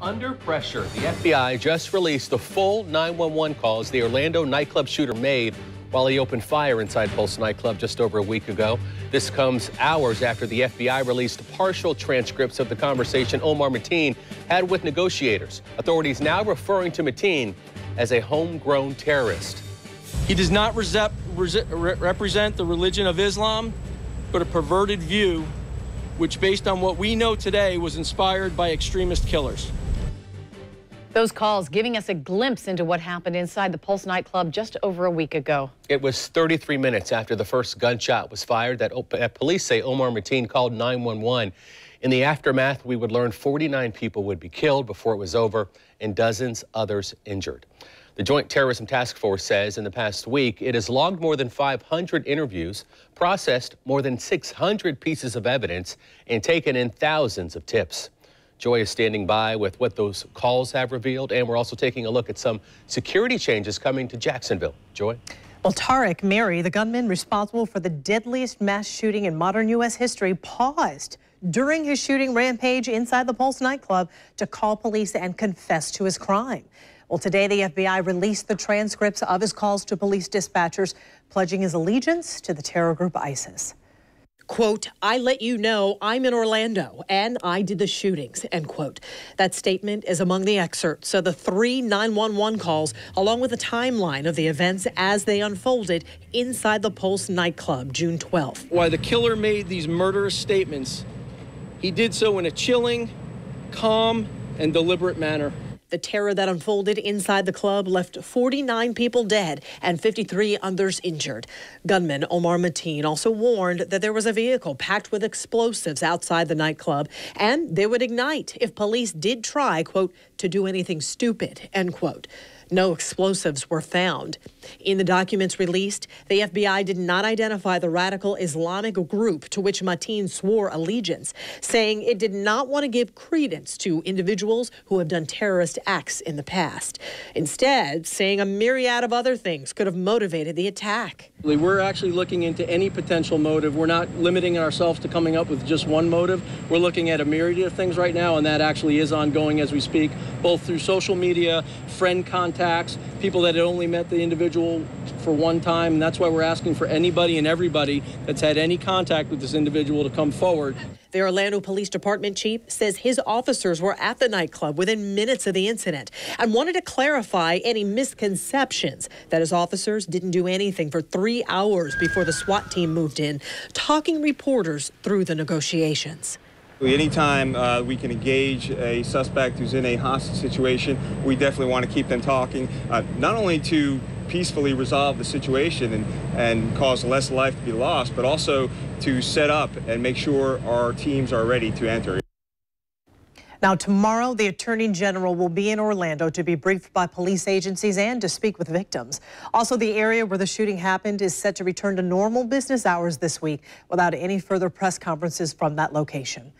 Under pressure, the FBI just released the full 911 calls the Orlando nightclub shooter made while he opened fire inside Pulse nightclub just over a week ago. This comes hours after the FBI released partial transcripts of the conversation Omar Mateen had with negotiators. Authorities now referring to Mateen as a homegrown terrorist. He does not represent the religion of Islam, but a perverted view, which, based on what we know today, was inspired by extremist killers. Those calls giving us a glimpse into what happened inside the Pulse nightclub just over a week ago. It was 33 minutes after the first gunshot was fired that police say Omar Mateen called 911. In the aftermath, we would learn 49 people would be killed before it was over and dozens others injured. The Joint Terrorism Task Force says in the past week it has logged more than 500 interviews, processed more than 600 pieces of evidence, and taken in thousands of tips. Joy is standing by with what those calls have revealed, and we're also taking a look at some security changes coming to Jacksonville. Joy? Well, Tariq Mary, the gunman responsible for the deadliest mass shooting in modern U.S. history, paused during his shooting rampage inside the Pulse nightclub to call police and confess to his crime. Well, today the FBI released the transcripts of his calls to police dispatchers, pledging his allegiance to the terror group ISIS. Quote, I let you know I'm in Orlando and I did the shootings, end quote. That statement is among the excerpts of the 3 911 calls, along with a timeline of the events as they unfolded inside the Pulse nightclub, June 12th. While the killer made these murderous statements, he did so in a chilling, calm, and deliberate manner. The terror that unfolded inside the club left 49 people dead and 53 others injured. Gunman Omar Mateen also warned that there was a vehicle packed with explosives outside the nightclub, and they would ignite if police did try, quote, to do anything stupid, end quote. No explosives were found. In the documents released, the FBI did not identify the radical Islamic group to which Mateen swore allegiance, saying it did not want to give credence to individuals who have done terrorist acts in the past. Instead, saying a myriad of other things could have motivated the attack. We're actually looking into any potential motive. We're not limiting ourselves to coming up with just one motive. We're looking at a myriad of things right now, and that actually is ongoing as we speak, both through social media, friend contacts, people that had only met the individual for one time. And that's why we're asking for anybody and everybody that's had any contact with this individual to come forward. The Orlando Police Department chief says his officers were at the nightclub within minutes of the incident and wanted to clarify any misconceptions that his officers didn't do anything for 3 hours before the SWAT team moved in, talking reporters through the negotiations. Anytime we can engage a suspect who's in a hostage situation, we definitely want to keep them talking, not only to peacefully resolve the situation and cause less life to be lost, but also to set up and make sure our teams are ready to enter. Now, tomorrow, the Attorney General will be in Orlando to be briefed by police agencies and to speak with victims. Also, the area where the shooting happened is set to return to normal business hours this week without any further press conferences from that location.